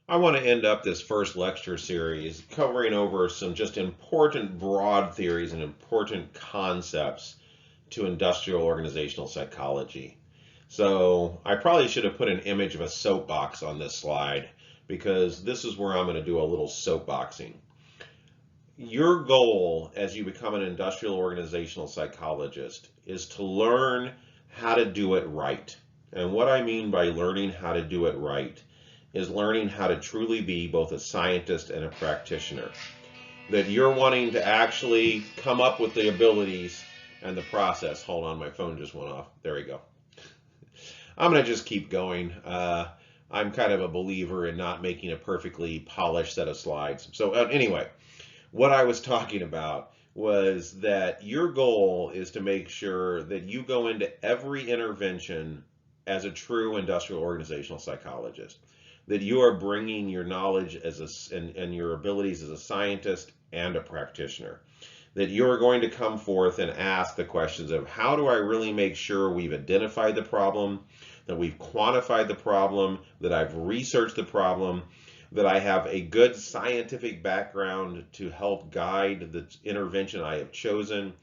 I want to end up this first lecture series covering over some just important broad theories and important concepts to industrial organizational psychology. So I probably should have put an image of a soapbox on this slide because this is where I'm going to do a little soapboxing. Your goal as you become an industrial organizational psychologist is to learn how to do it right. And what I mean by learning how to do it right is learning how to truly be both a scientist and a practitioner. That you're wanting to actually come up with the abilities and the process. Hold on, my phone just went off. There we go. I'm going to just keep going. I'm kind of a believer in not making a perfectly polished set of slides. So anyway, what I was talking about was that your goal is to make sure that you go into every intervention as a true industrial organizational psychologist, that you are bringing your knowledge and your abilities as a scientist and a practitioner, that you are going to come forth and ask the questions of how do I really make sure we've identified the problem, that we've quantified the problem, that I've researched the problem, that I have a good scientific background to help guide the intervention I have chosen,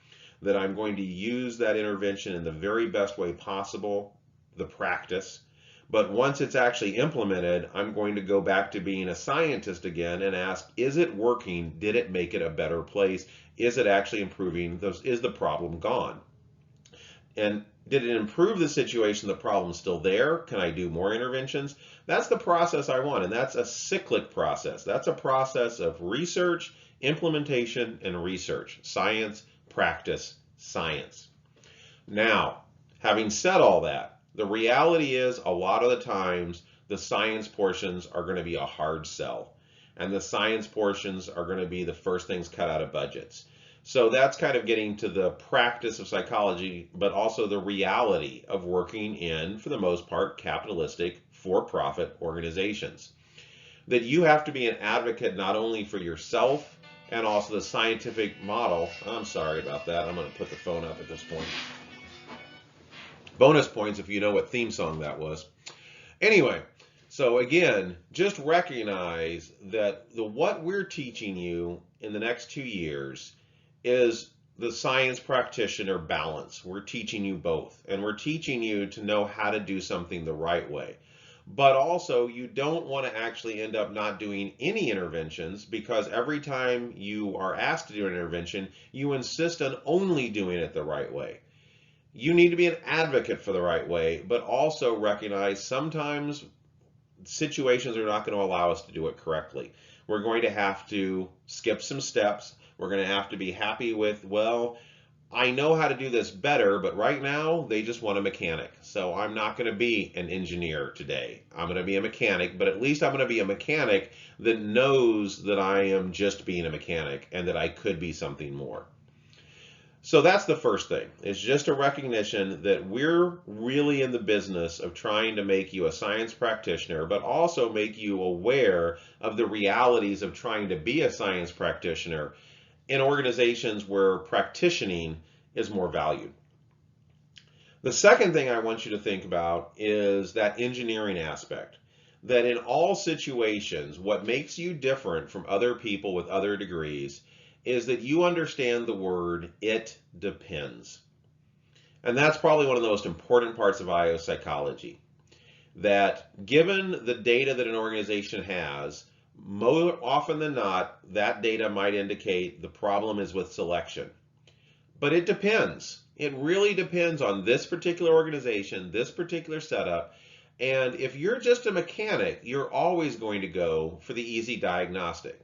that I'm going to use that intervention in the very best way possible, the practice. But once it's actually implemented, I'm going to go back to being a scientist again and ask, is it working? Did it make it a better place? Is it actually improving? Is the problem gone? And did it improve the situation? The problem's still there. Can I do more interventions? That's the process I want, and that's a cyclic process. That's a process of research, implementation, and research. Science, practice, science. Now, having said all that, the reality is a lot of the times the science portions are going to be a hard sell, and the science portions are going to be the first things cut out of budgets. So that's kind of getting to the practice of psychology, but also the reality of working in, for the most part, capitalistic, for-profit organizations. That you have to be an advocate not only for yourself and also the scientific model. I'm sorry about that. I'm going to put the phone up at this point. Bonus points if you know what theme song that was. Anyway, so again, just recognize that what we're teaching you in the next 2 years is the science practitioner balance. We're teaching you both, and we're teaching you to know how to do something the right way. But also, you don't want to actually end up not doing any interventions, because every time you are asked to do an intervention, you insist on only doing it the right way. You need to be an advocate for the right way, but also recognize sometimes situations are not going to allow us to do it correctly. We're going to have to skip some steps. We're going to have to be happy with, well, I know how to do this better, but right now they just want a mechanic. So I'm not going to be an engineer today. I'm going to be a mechanic, but at least I'm going to be a mechanic that knows that I am just being a mechanic and that I could be something more. So that's the first thing. It's just a recognition that we're really in the business of trying to make you a science practitioner, but also make you aware of the realities of trying to be a science practitioner in organizations where practicing is more valued. The second thing I want you to think about is that engineering aspect. That in all situations, what makes you different from other people with other degrees is that you understand the word "it depends." And that's probably one of the most important parts of IO psychology. That given the data that an organization has, more often than not, that data might indicate the problem is with selection. But it depends. It really depends on this particular organization, this particular setup. And if you're just a mechanic, you're always going to go for the easy diagnostic.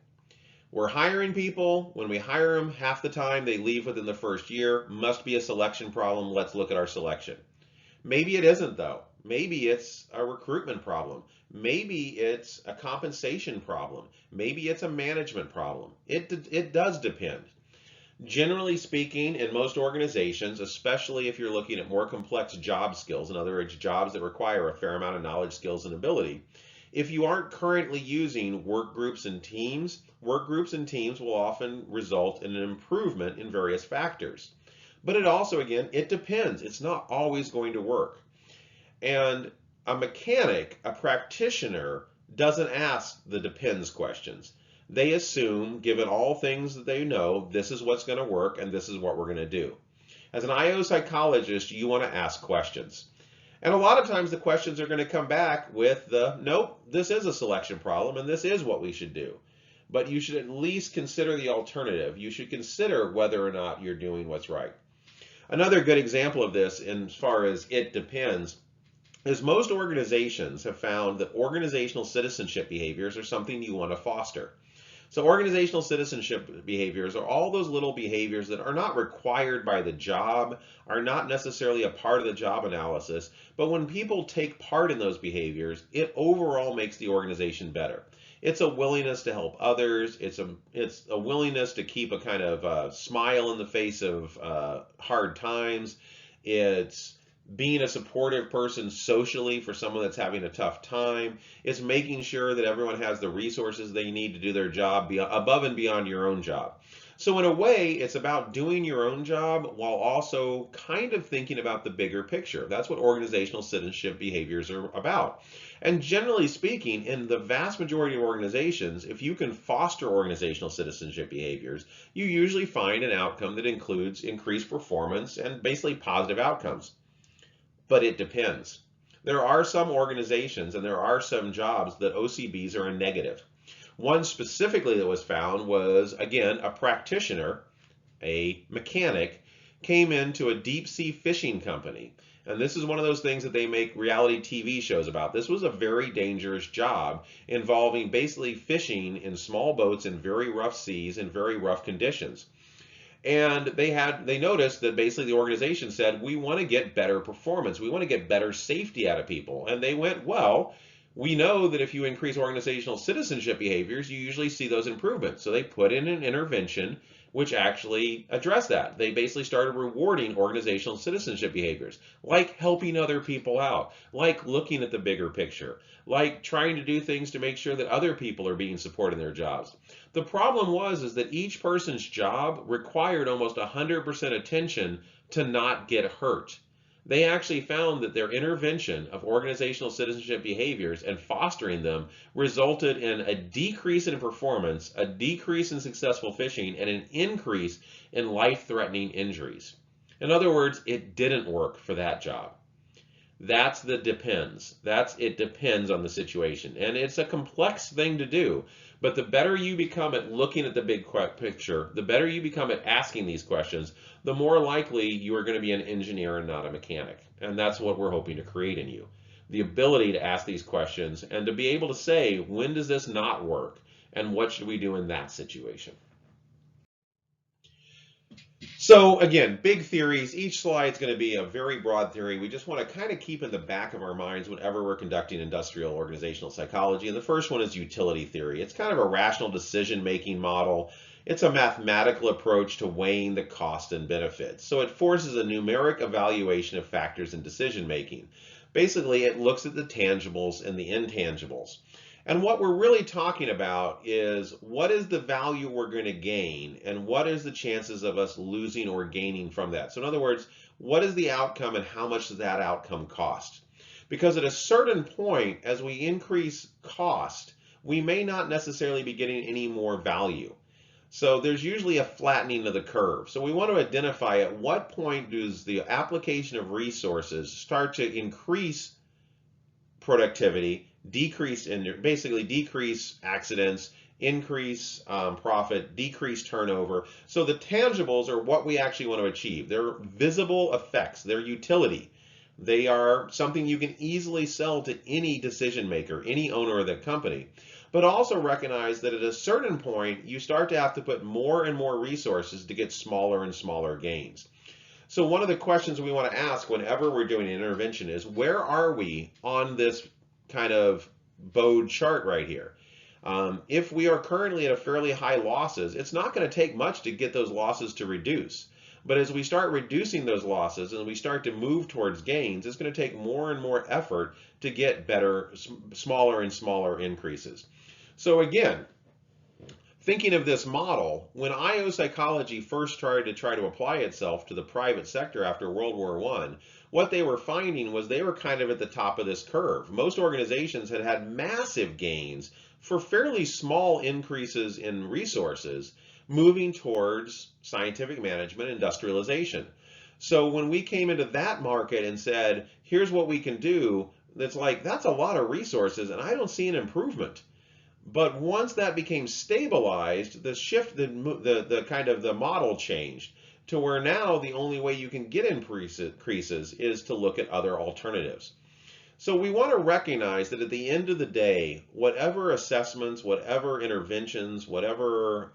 We're hiring people. When we hire them, half the time they leave within the first year. Must be a selection problem. Let's look at our selection. Maybe it isn't, though. Maybe it's a recruitment problem. Maybe it's a compensation problem. Maybe it's a management problem. It does depend. Generally speaking, in most organizations, especially if you're looking at more complex job skills, in other words, jobs that require a fair amount of knowledge, skills, and ability, if you aren't currently using work groups and teams will often result in an improvement in various factors. But it also, again, it depends. It's not always going to work. And a mechanic, a practitioner, doesn't ask the depends questions. They assume, given all things that they know, this is what's going to work and this is what we're going to do. As an IO psychologist, you want to ask questions. And a lot of times the questions are going to come back with the, nope, this is a selection problem and this is what we should do. But you should at least consider the alternative. You should consider whether or not you're doing what's right. Another good example of this, as far as it depends, is most organizations have found that organizational citizenship behaviors are something you want to foster. So organizational citizenship behaviors are all those little behaviors that are not required by the job, are not necessarily a part of the job analysis, but when people take part in those behaviors, it overall makes the organization better. It's a willingness to help others. It's a willingness to keep a kind of smile in the face of hard times. It's being a supportive person socially for someone that's having a tough time. It's making sure that everyone has the resources they need to do their job above and beyond your own job. So in a way, it's about doing your own job while also kind of thinking about the bigger picture. That's what organizational citizenship behaviors are about. And generally speaking, in the vast majority of organizations, if you can foster organizational citizenship behaviors, you usually find an outcome that includes increased performance and basically positive outcomes. But it depends. There are some organizations and there are some jobs that OCBs are a negative. One specifically that was found was, again, a practitioner, a mechanic, came into a deep sea fishing company. And this is one of those things that they make reality TV shows about. This was a very dangerous job involving basically fishing in small boats in very rough seas in very rough conditions. And they noticed that basically the organization said, we want to get better performance. We want to get better safety out of people. And they went, well, we know that if you increase organizational citizenship behaviors, you usually see those improvements. So they put in an intervention which actually addressed that. They basically started rewarding organizational citizenship behaviors, like helping other people out, like looking at the bigger picture, like trying to do things to make sure that other people are being supported in their jobs. The problem was that each person's job required almost 100% attention to not get hurt. They actually found that their intervention of organizational citizenship behaviors and fostering them resulted in a decrease in performance, a decrease in successful fishing, and an increase in life-threatening injuries. In other words, it didn't work for that job. That's the depends. It depends on the situation. And it's a complex thing to do. But the better you become at looking at the big picture, the better you become at asking these questions, the more likely you are going to be an engineer and not a mechanic. And that's what we're hoping to create in you. The ability to ask these questions and to be able to say, when does this not work? And what should we do in that situation? So again, big theories. Each slide is going to be a very broad theory. We just want to kind of keep in the back of our minds whenever we're conducting industrial organizational psychology. And the first one is utility theory. It's kind of a rational decision-making model. It's a mathematical approach to weighing the cost and benefits. So it forces a numeric evaluation of factors in decision-making. Basically, it looks at the tangibles and the intangibles. And what we're really talking about is what is the value we're going to gain and what is the chances of us losing or gaining from that. So in other words, what is the outcome and how much does that outcome cost? Because at a certain point, as we increase cost, we may not necessarily be getting any more value. So there's usually a flattening of the curve. So we want to identify at what point does the application of resources start to increase productivity, decrease accidents, increase profit, decrease turnover. So the tangibles are what we actually want to achieve. They're visible effects, they're utility. They are something you can easily sell to any decision maker, any owner of the company. But also recognize that at a certain point, you start to have to put more and more resources to get smaller and smaller gains. So one of the questions we want to ask whenever we're doing an intervention is, where are we on this kind of bowed chart right here? If we are currently at a fairly high losses, it's not going to take much to get those losses to reduce. But as we start reducing those losses and we start to move towards gains, it's going to take more and more effort to get better, smaller and smaller increases. So again, thinking of this model, when IO psychology first tried to apply itself to the private sector after World War I, what they were finding was they were kind of at the top of this curve. Most organizations had had massive gains for fairly small increases in resources, moving towards scientific management, industrialization. So when we came into that market and said, here's what we can do, it's like, that's a lot of resources and I don't see an improvement. But once that became stabilized, the shift, the kind of the model changed to where now the only way you can get increases is to look at other alternatives. So we want to recognize that at the end of the day, whatever assessments, whatever interventions, whatever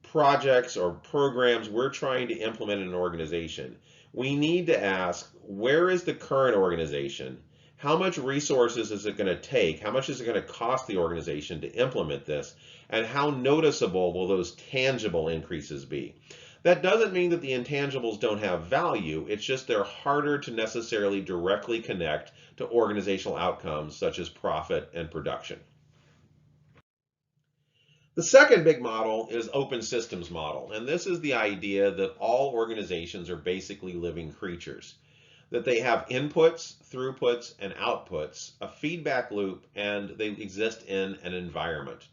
projects or programs we're trying to implement in an organization, we need to ask, where is the current organization? How much resources is it going to take? How much is it going to cost the organization to implement this? And how noticeable will those tangible increases be? That doesn't mean that the intangibles don't have value. It's just they're harder to necessarily directly connect to organizational outcomes such as profit and production. The second big model is open systems model, and this is the idea that all organizations are basically living creatures, that they have inputs, throughputs, and outputs, a feedback loop, and they exist in an environment.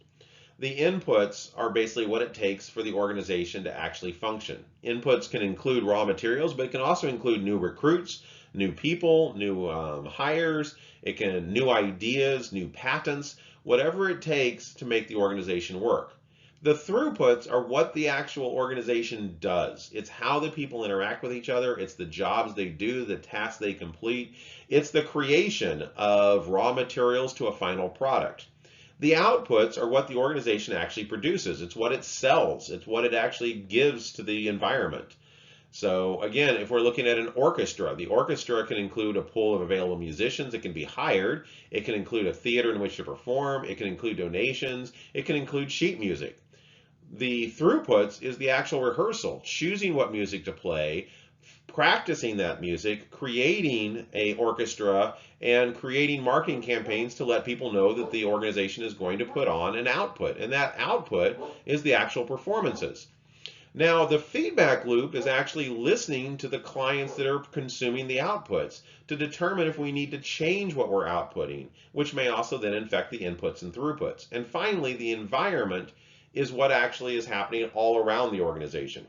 The inputs are basically what it takes for the organization to actually function. Inputs can include raw materials, but it can also include new recruits, new people, new hires, new ideas, new patents, whatever it takes to make the organization work. The throughputs are what the actual organization does. It's how the people interact with each other. It's the jobs they do, the tasks they complete. It's the creation of raw materials to a final product. The outputs are what the organization actually produces. It's what it sells. It's what it actually gives to the environment. So again, if we're looking at an orchestra, the orchestra can include a pool of available musicians. It can be hired. It can include a theater in which to perform. It can include donations. It can include sheet music. The throughputs is the actual rehearsal, choosing what music to play, practicing that music, creating an orchestra, and creating marketing campaigns to let people know that the organization is going to put on an output. And that output is the actual performances. Now, the feedback loop is actually listening to the clients that are consuming the outputs to determine if we need to change what we're outputting, which may also then affect the inputs and throughputs. And finally, the environment is what actually is happening all around the organization.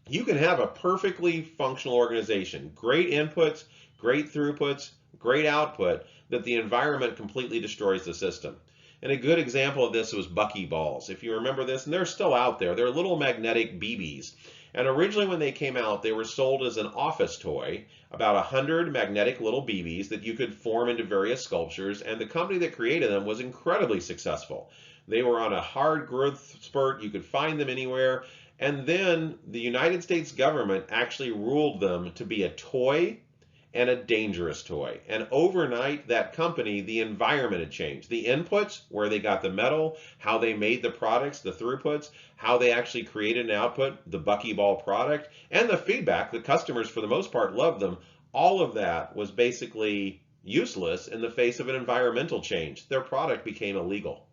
You can have a perfectly functional organization, great inputs, great throughputs, great output, that the environment completely destroys the system. And a good example of this was buckyballs. If you remember this, and they're still out there, they're little magnetic BBs. And originally when they came out, they were sold as an office toy, about 100 magnetic little BBs that you could form into various sculptures, and the company that created them was incredibly successful. They were on a hard growth spurt, you could find them anywhere, and then the United States government actually ruled them to be a toy and a dangerous toy. And overnight, that company, the environment had changed. The inputs, where they got the metal, how they made the products, the throughputs, how they actually created an output, the buckyball product, and the feedback, the customers for the most part loved them. All of that was basically useless in the face of an environmental change. Their product became illegal.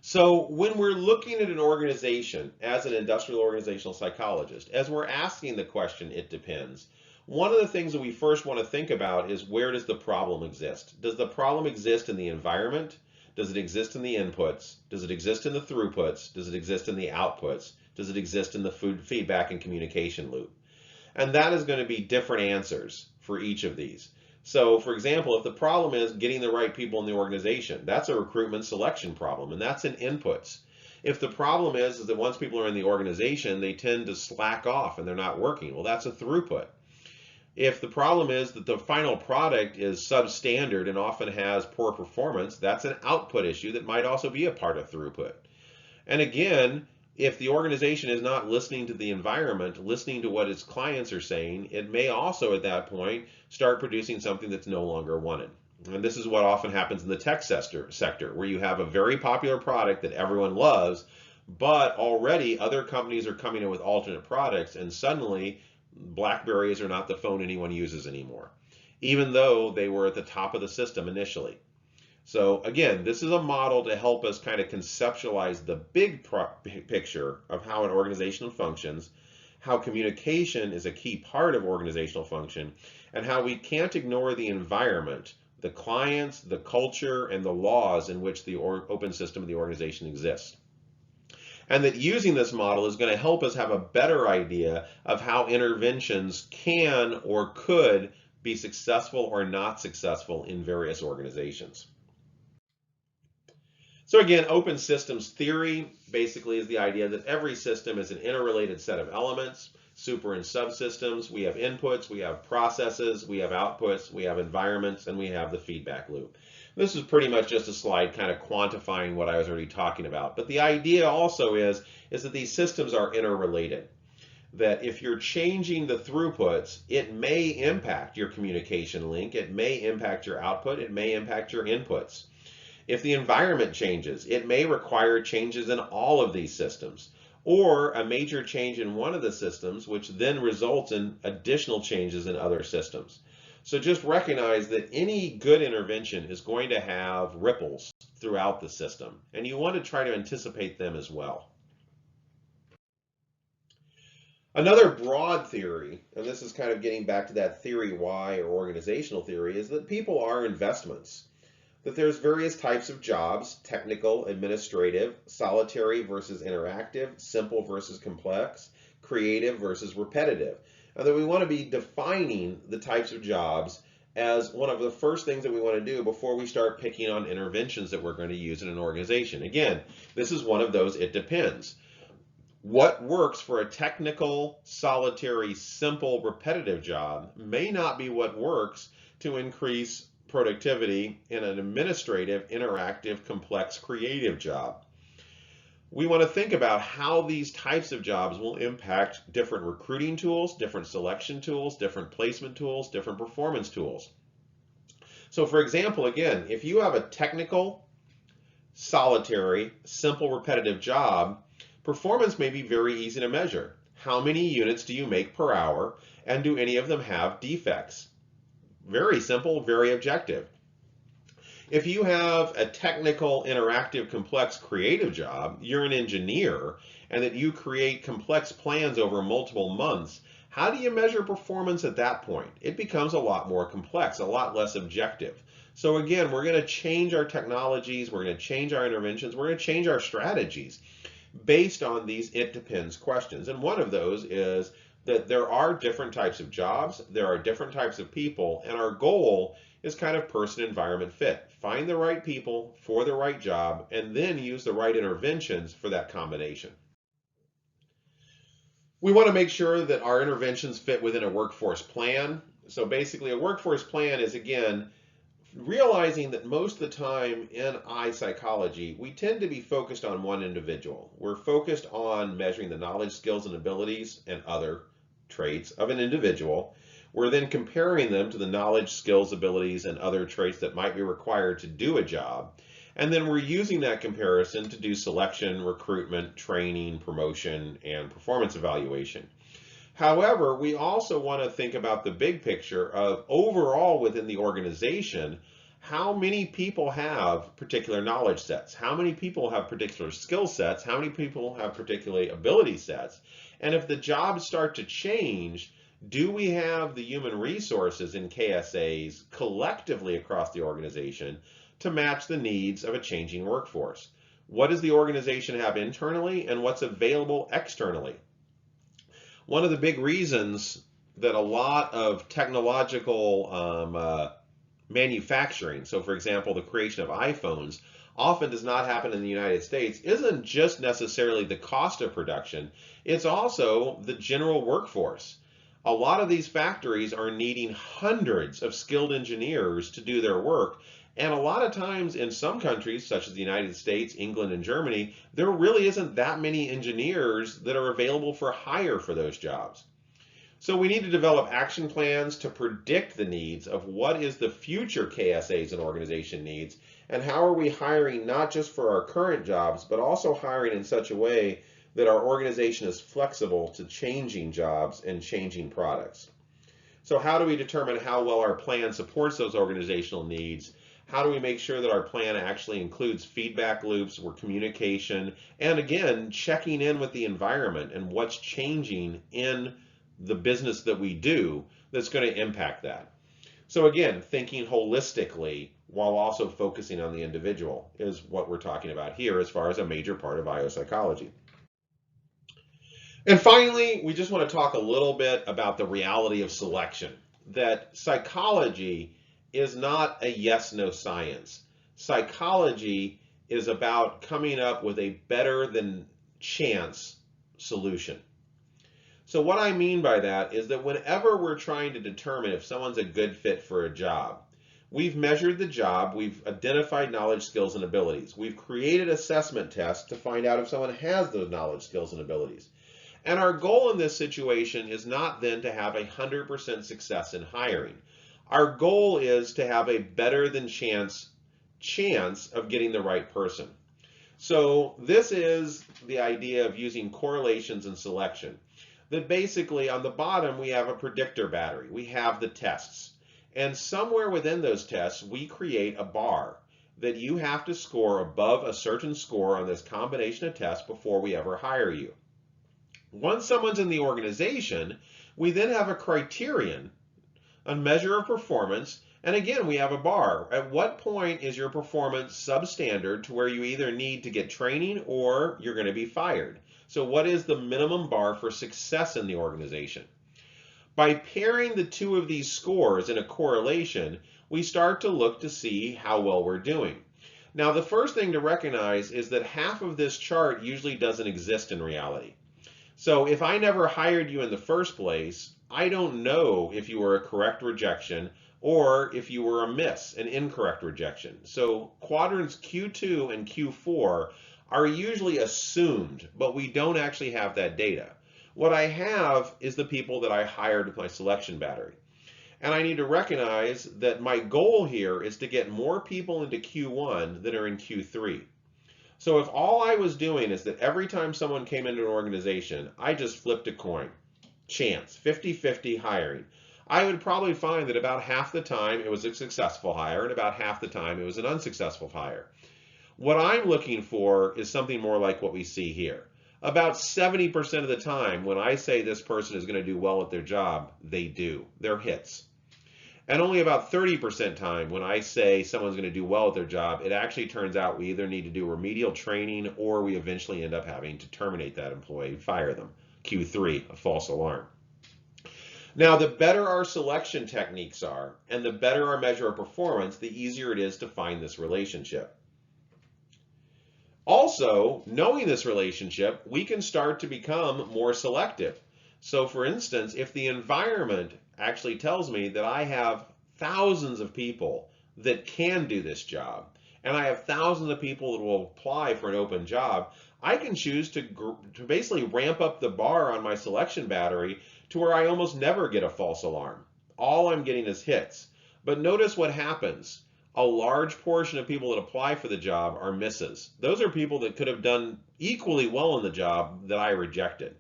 So when we're looking at an organization as an industrial organizational psychologist, as we're asking the question, it depends, one of the things that we first want to think about is, where does the problem exist? Does the problem exist in the environment? Does it exist in the inputs? Does it exist in the throughputs? Does it exist in the outputs? Does it exist in the feedback and communication loop? And that is going to be different answers for each of these. So for example, if the problem is getting the right people in the organization, that's a recruitment selection problem, and that's in inputs. If the problem is that once people are in the organization, they tend to slack off and they're not working, well, that's a throughput. If the problem is that the final product is substandard and often has poor performance, that's an output issue that might also be a part of throughput. And again, if the organization is not listening to the environment, listening to what its clients are saying, it may also at that point start producing something that's no longer wanted. And this is what often happens in the tech sector, where you have a very popular product that everyone loves, but already other companies are coming in with alternate products, and suddenly BlackBerries are not the phone anyone uses anymore, even though they were at the top of the system initially. So again, this is a model to help us kind of conceptualize the big picture of how an organization functions, how communication is a key part of organizational function, and how we can't ignore the environment, the clients, the culture, and the laws in which the open system of the organization exists. And that using this model is going to help us have a better idea of how interventions can or could be successful or not successful in various organizations. So again, open systems theory basically is the idea that every system is an interrelated set of elements, super and subsystems. We have inputs, we have processes, we have outputs, we have environments, and we have the feedback loop. This is pretty much just a slide kind of quantifying what I was already talking about. But the idea also is that these systems are interrelated. That if you're changing the throughputs, it may impact your communication link, it may impact your output, it may impact your inputs. If the environment changes, it may require changes in all of these systems, or a major change in one of the systems, which then results in additional changes in other systems. So just recognize that any good intervention is going to have ripples throughout the system, and you want to try to anticipate them as well. Another broad theory, and this is kind of getting back to that theory why or organizational theory, is that people are investments. That there's various types of jobs, technical, administrative, solitary versus interactive, simple versus complex, creative versus repetitive. And that we want to be defining the types of jobs as one of the first things that we want to do before we start picking on interventions that we're going to use in an organization. Again, this is one of those it depends. What works for a technical, solitary, simple, repetitive job may not be what works to increase productivity in an administrative, interactive, complex, creative job. We want to think about how these types of jobs will impact different recruiting tools, different selection tools, different placement tools, different performance tools. So for example, again, if you have a technical, solitary, simple, repetitive job, performance may be very easy to measure. How many units do you make per hour, and do any of them have defects? Very simple, very objective. If you have a technical, interactive, complex, creative job, you're an engineer, and that you create complex plans over multiple months, how do you measure performance at that point? It becomes a lot more complex, a lot less objective. So again, we're going to change our technologies, we're going to change our interventions, we're going to change our strategies based on these it depends questions. And one of those is that there are different types of jobs, there are different types of people, and our goal is kind of person environment fit. Find the right people for the right job, and then use the right interventions for that combination. We want to make sure that our interventions fit within a workforce plan. So basically a workforce plan is, again, realizing that most of the time in psychology, we tend to be focused on one individual. We're focused on measuring the knowledge, skills, and abilities and other traits of an individual. We're then comparing them to the knowledge, skills, abilities, and other traits that might be required to do a job. And then we're using that comparison to do selection, recruitment, training, promotion, and performance evaluation. However, we also want to think about the big picture of overall within the organization, how many people have particular knowledge sets, how many people have particular skill sets, how many people have particular ability sets, and if the jobs start to change, do we have the human resources in KSAs collectively across the organization to match the needs of a changing workforce? What does the organization have internally, and what's available externally? One of the big reasons that a lot of technological manufacturing, so for example, the creation of iPhones, often does not happen in the United States, isn't just necessarily the cost of production, it's also the general workforce. A lot of these factories are needing hundreds of skilled engineers to do their work, and a lot of times in some countries, such as the United States, England, and Germany, there really isn't that many engineers that are available for hire for those jobs. So we need to develop action plans to predict the needs of what is the future KSAs an organization needs, and how are we hiring not just for our current jobs, but also hiring in such a way that our organization is flexible to changing jobs and changing products. So how do we determine how well our plan supports those organizational needs? How do we make sure that our plan actually includes feedback loops or communication? And again, checking in with the environment and what's changing in the business that we do that's going to impact that. So again, thinking holistically while also focusing on the individual is what we're talking about here as far as a major part of IO psychology. And finally, we just want to talk a little bit about the reality of selection, that psychology is not a yes-no science. Psychology is about coming up with a better than chance solution. So what I mean by that is that whenever we're trying to determine if someone's a good fit for a job, we've measured the job, we've identified knowledge, skills, and abilities. We've created assessment tests to find out if someone has those knowledge, skills, and abilities. And our goal in this situation is not then to have 100% success in hiring. Our goal is to have a better than chance of getting the right person. So this is the idea of using correlations and selection. That basically on the bottom we have a predictor battery. We have the tests. And somewhere within those tests we create a bar that you have to score above a certain score on this combination of tests before we ever hire you. Once someone's in the organization, we then have a criterion, a measure of performance, and again, we have a bar. At what point is your performance substandard to where you either need to get training or you're going to be fired? So what is the minimum bar for success in the organization? By pairing the two of these scores in a correlation, we start to look to see how well we're doing. Now, the first thing to recognize is that half of this chart usually doesn't exist in reality. So if I never hired you in the first place, I don't know if you were a correct rejection or if you were a miss, an incorrect rejection. So quadrants Q2 and Q4 are usually assumed, but we don't actually have that data. What I have is the people that I hired with my selection battery. And I need to recognize that my goal here is to get more people into Q1 than are in Q3. So if all I was doing is that every time someone came into an organization, I just flipped a coin, chance, 50-50 hiring, I would probably find that about half the time it was a successful hire and about half the time it was an unsuccessful hire. What I'm looking for is something more like what we see here. About 70% of the time when I say this person is going to do well at their job, they do. They're hits. And only about 30% time when I say someone's going to do well at their job, it actually turns out we either need to do remedial training or we eventually end up having to terminate that employee and fire them. Q3, a false alarm. Now, the better our selection techniques are and the better our measure of performance, the easier it is to find this relationship. Also, knowing this relationship, we can start to become more selective. So for instance, if the environment actually tells me that I have thousands of people that can do this job, and I have thousands of people that will apply for an open job, I can choose to basically ramp up the bar on my selection battery to where I almost never get a false alarm. All I'm getting is hits. But notice what happens. A large portion of people that apply for the job are misses. Those are people that could have done equally well in the job that I rejected.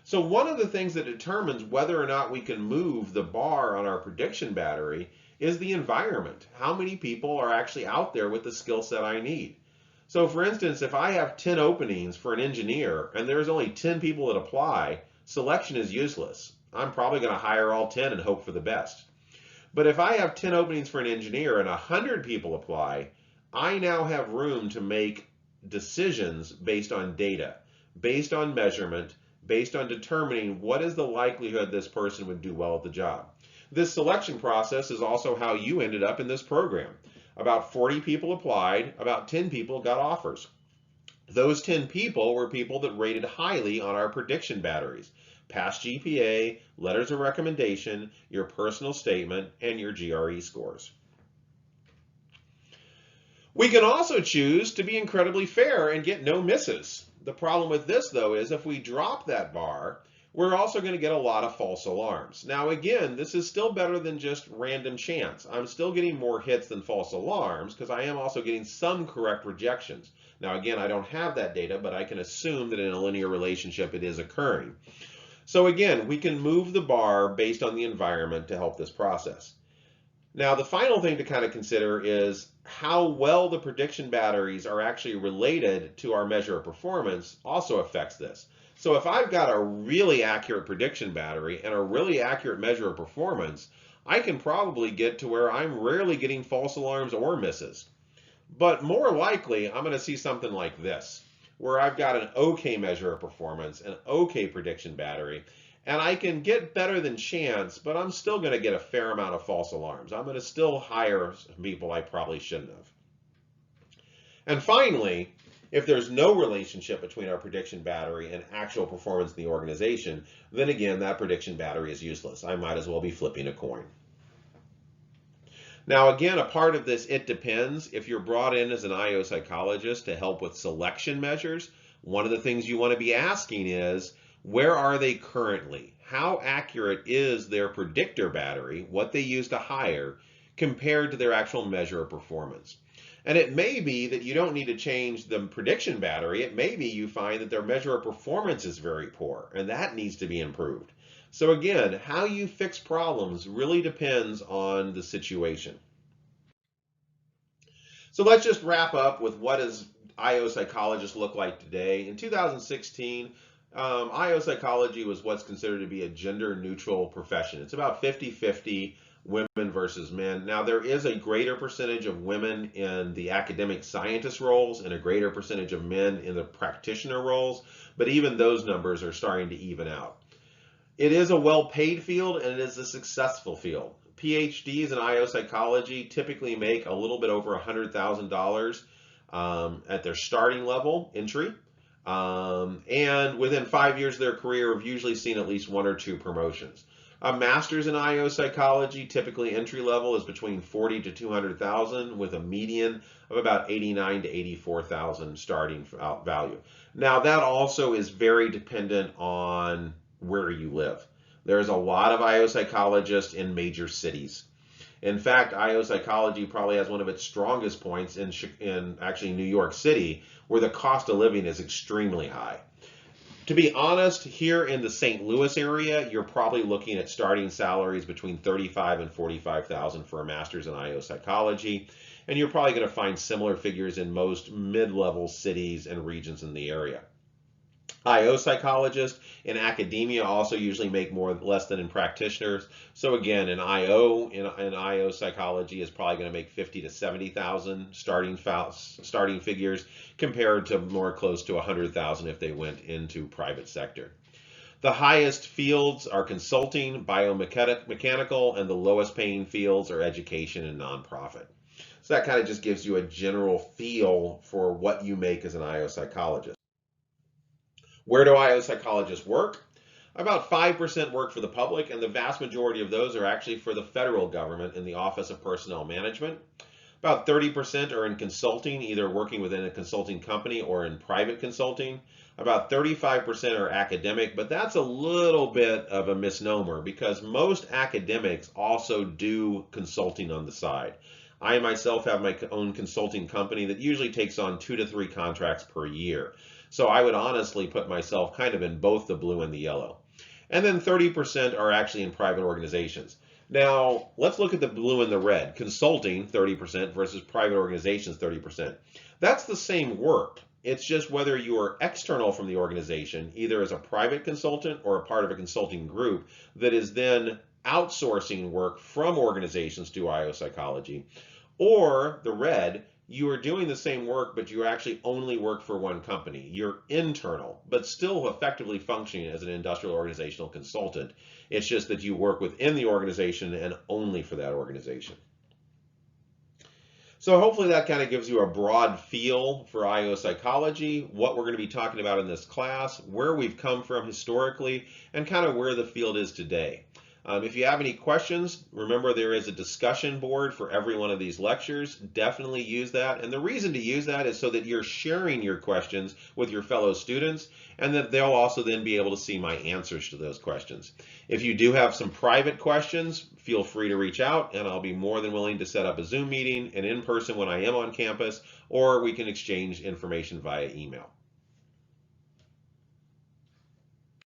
So one of the things that determines whether or not we can move the bar on our prediction battery is the environment. How many people are actually out there with the skill set I need? So for instance, if I have 10 openings for an engineer and there's only 10 people that apply, selection is useless. I'm probably going to hire all 10 and hope for the best. But if I have 10 openings for an engineer and 100 people apply, I now have room to make decisions based on data, based on measurement, based on determining what is the likelihood this person would do well at the job. This selection process is also how you ended up in this program. About 40 people applied, about 10 people got offers. Those 10 people were people that rated highly on our prediction batteries. Past GPA, letters of recommendation, your personal statement, and your GRE scores. We can also choose to be incredibly fair and get no misses. The problem with this, though, is if we drop that bar, we're also going to get a lot of false alarms. Now, again, this is still better than just random chance. I'm still getting more hits than false alarms because I am also getting some correct rejections. Now, again, I don't have that data, but I can assume that in a linear relationship it is occurring. So again, we can move the bar based on the environment to help this process. Now, the final thing to kind of consider is how well the prediction batteries are actually related to our measure of performance also affects this. So if I've got a really accurate prediction battery and a really accurate measure of performance, I can probably get to where I'm rarely getting false alarms or misses. But more likely, I'm going to see something like this, where I've got an okay measure of performance, an okay prediction battery, and I can get better than chance, but I'm still going to get a fair amount of false alarms. I'm going to still hire people I probably shouldn't have. And finally, if there's no relationship between our prediction battery and actual performance in the organization, then again, that prediction battery is useless. I might as well be flipping a coin. Now, again, a part of this, it depends. If you're brought in as an IO psychologist to help with selection measures, one of the things you want to be asking is, where are they currently? How accurate is their predictor battery, what they use to hire, compared to their actual measure of performance? And it may be that you don't need to change the prediction battery. It may be you find that their measure of performance is very poor, and that needs to be improved. So again, how you fix problems really depends on the situation. So let's just wrap up with what does IO psychologists look like today. In 2016, IO psychology was what's considered to be a gender neutral profession. It's about 50-50 women versus men. Now, there is a greater percentage of women in the academic scientist roles and a greater percentage of men in the practitioner roles, but even those numbers are starting to even out. It is a well-paid field and it is a successful field. PhDs in IO psychology typically make a little bit over $100,000 at their starting level entry. And within 5 years of their career, have usually seen at least 1 or 2 promotions. A master's in IO psychology, typically entry level, is between 40 to 200,000, with a median of about 89 to 84,000 starting value. Now, that also is very dependent on where you live. There's a lot of IO psychologists in major cities. In fact, IO psychology probably has one of its strongest points in actually New York City, where the cost of living is extremely high. To be honest, here in the St. Louis area, you're probably looking at starting salaries between 35 and 45,000 for a master's in IO psychology, and you're probably going to find similar figures in most mid-level cities and regions in the area. IO psychologists in academia also usually make less than in practitioners. So again, an IO in IO psychology is probably going to make 50 to 70,000 starting figures, compared to more close to 100,000 if they went into private sector. The highest fields are consulting, biomechanical, and the lowest paying fields are education and nonprofit. So that kind of just gives you a general feel for what you make as an IO psychologist. Where do IO psychologists work? About 5% work for the public, and the vast majority of those are actually for the federal government in the Office of Personnel Management. About 30% are in consulting, either working within a consulting company or in private consulting. About 35% are academic, but that's a little bit of a misnomer because most academics also do consulting on the side. I myself have my own consulting company that usually takes on 2 to 3 contracts per year. So I would honestly put myself kind of in both the blue and the yellow. And then 30% are actually in private organizations. Now, let's look at the blue and the red. Consulting, 30%, versus private organizations, 30%. That's the same work. It's just whether you are external from the organization, either as a private consultant or a part of a consulting group that is then outsourcing work from organizations to IO psychology, or the red, you are doing the same work, but you actually only work for one company. You're internal, but still effectively functioning as an industrial organizational consultant. It's just that you work within the organization and only for that organization. So hopefully that kind of gives you a broad feel for IO psychology, what we're going to be talking about in this class, where we've come from historically, and kind of where the field is today. If you have any questions, remember there is a discussion board for every one of these lectures. Definitely use that. And the reason to use that is so that you're sharing your questions with your fellow students, and that they'll also then be able to see my answers to those questions. If you do have some private questions, feel free to reach out, and I'll be more than willing to set up a Zoom meeting and in person when I am on campus, or we can exchange information via email.